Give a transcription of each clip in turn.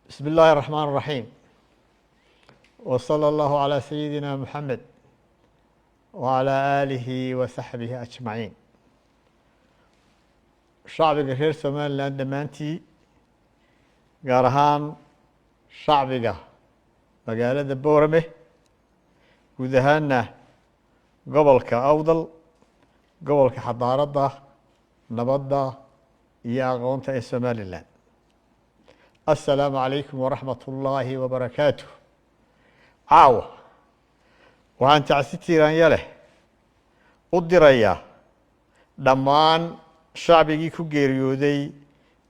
بسم الله الرحمن الرحيم وصلى الله على سيدنا محمد وعلى آله وصحبه أجمعين. شعبك reer Somaliland dhammaantii gaar ahaan shacbiga magaalada Boorame guud ahaanna gobolka Awdal gobolka xadaaradda nabadda iyo aqoonta ee Somaliland. السلام عليكم ورحمة الله وبركاته. عاوة وعن تعسيتي رانياله ودريا دمان شعبي كو غيريودي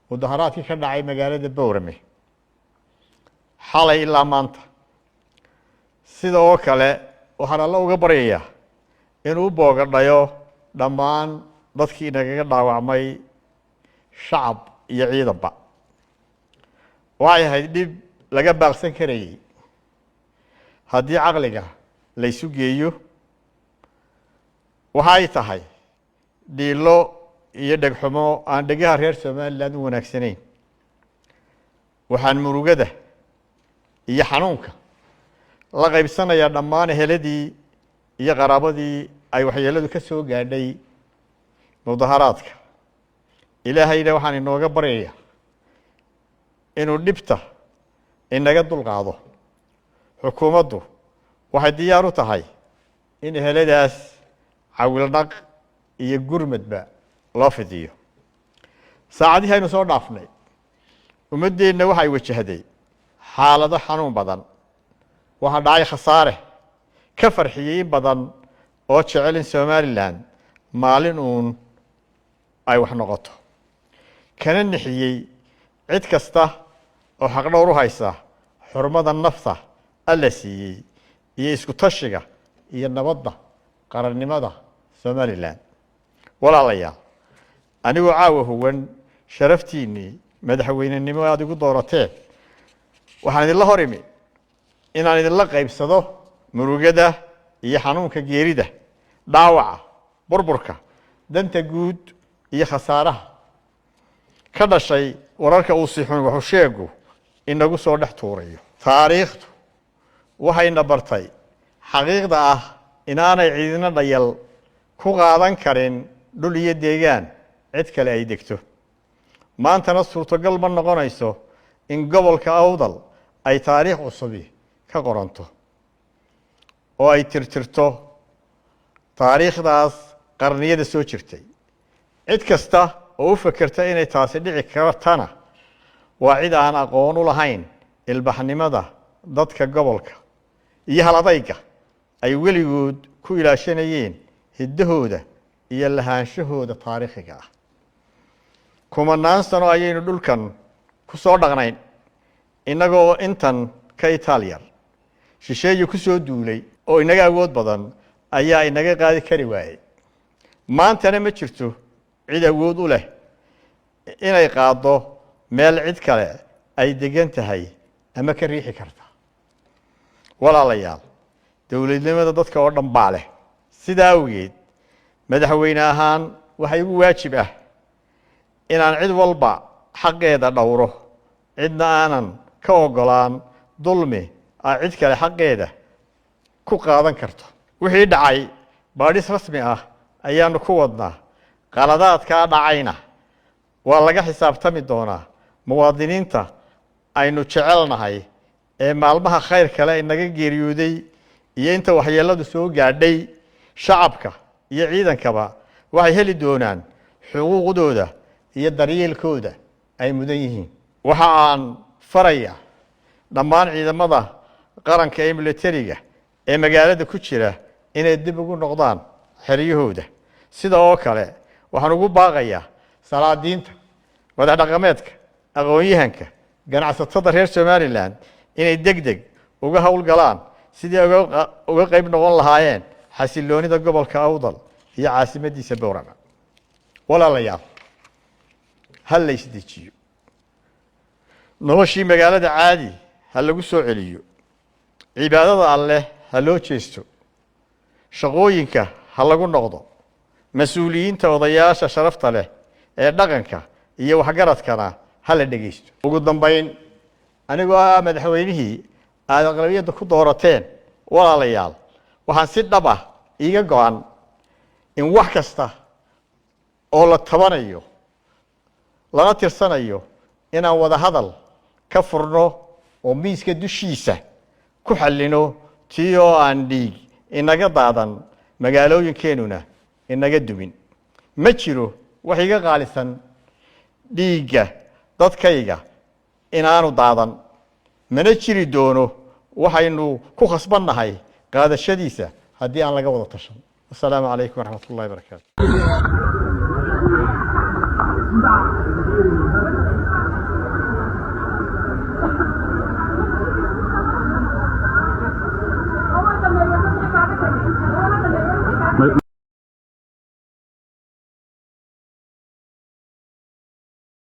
ودهراتي كدعي مغالده بورمي حالي إلا مانتا sidoo kale waxaan alla uga baryayaa inuu boogadhayo dhammaan dadkii nagaga dhaawacmay shacab iyo ciidanba waxay ahayd dhib laga baaqsan karayay haddii caqliga la isu geeyo waxay tahay dhiilo iyo dhegxumo aan dhegaha reer Somaliland u wanaagsanayn waxaan murugada iyo xanuunka la qaybsanayaa dhammaan eheladii iyo qaraabadii ay waxyeeladu ka soo gaadhay mudaharaadka ilaahayna waxaan inooga baryayaa inuu dhibta inaga dulqaado xukuumaddu waxay diyaar u tahay in eheladaas cawildhaq iyo gurmadba loo fidiyo saacadihii aynu soo dhaafnay ummadeenna waxay wajahday xaalado xanuun badan waxaa dhacay khasaare ka farxiyey in badan oo jecel in Somaliland maalin uun ay wax noqoto kana nixiyey cid kasta oo xaq dhowr u haysa xurmada nafta alla siiyey iyo isku tashiga iyo nabadda qarannimada Somaliland. walaalayaal anigoo caawa huwan sharaftiinii madaxweynenimo aad igu doorateen waxaan idinla hor imi inaan idinla qaybsado murugada iyo xanuunka geerida dhaawaca burburka danta guud iyo khasaaraha ka dhashay wararka uu si xun wuxuu sheegu inagu soo dhex tuurayo taariikhdu waxayna bartay xaqiiqda ah inaanay ciidina dhayal ku qaadan karin dhul iyo deegaan cid kale ay degto maantana suurtagal ma noqonayso in gobolka Awdal ay taariikh cusub ka qoranto oo ay tirtirto taariikhdaas qarniyada soo jirtay cid kasta oo u fakarta inay taasi dhici kartana waa cid aan aqoon u lahayn ilbaxnimada dadka gobolka iyo haladayga ay weligood ku ilaashanayeen hiddahooda iyo lahaanshahooda taariikhiga ah kumanaan sano ayaynu dhulkan ku soo dhaqnayn inagoo intan ka Italian shisheeye ku soo duulay oo inaga awood badan ayaa inaga qaadi kari waayay maantana ma jirto cid awood u leh inay qaado meel cid kale ay degan tahay ama ka riixi karta walaalayaal dawladnimada dadka oo dhan baa leh sidaa awgeed madaxweyne ahaan waxay ugu waajib ah inaan cid walba xaqeeda dhowro cidna aanan ka ogolaan dulmi cid kale xaqeeda ku qaadan karto wixii dhacay baadhis rasmi ah ayaanu ku wadnaa qaladaadka dhacayna waa laga xisaabtami doonaa muwaadiniinta aynu jecelnahay ee maalmaha khayr kale inaga geeriyooday iyo inta waxyeeladu soo gaadhay shacabka iyo ciidankaba waxay heli doonaan xuquuqdooda iyo daryeelkooda ay mudan yihiin waxa aan faraya dhammaan ciidamada qaranka ee militariga ee magaalada ku jira inay dib ugu noqdaan xeryahooda sidoo kale waxaan ugu baaqayaa salaadiinta wadax dhaqameedka aqoon-yahanka ganacsatada reer Somaliland inay degdeg uga hawlgalaan sidii uga qayb noqon lahaayeen xasiloonida gobolka Awdal iyo caasimadiisa Boorama walaalayaal hal la isdejiyo noloshii magaalada caadi hal lagu soo celiyo cibaadada Alle ha loo jeesto shaqooyinka ha lagu noqdo mas'uuliyiinta odayaasha sharafta leh ee dhaqanka iyo waxgaradkana hala dhageysto ugu dambeyn anigoo madaxweynihii aad aqlabiyadda ku doorateen walaalayaal waxaan si dhab ah iiga go'an in wax kasta oo la tabanayo lana tirsanayo inaan wada hadal ka furno oo miiska dushiisa ku xallino tii oo aan dhiig inaga daadan magaalooyinkeenuna inaga dumin ma jiro wax iga qaalisan dhiigga dadkayga inaanu daadan mana jiri doono waxaynu ku khasbannahay qaadashadiisa haddii aan laga wada tashan. Assalaamu calaykum waraxmatullaahi wabarakaatu.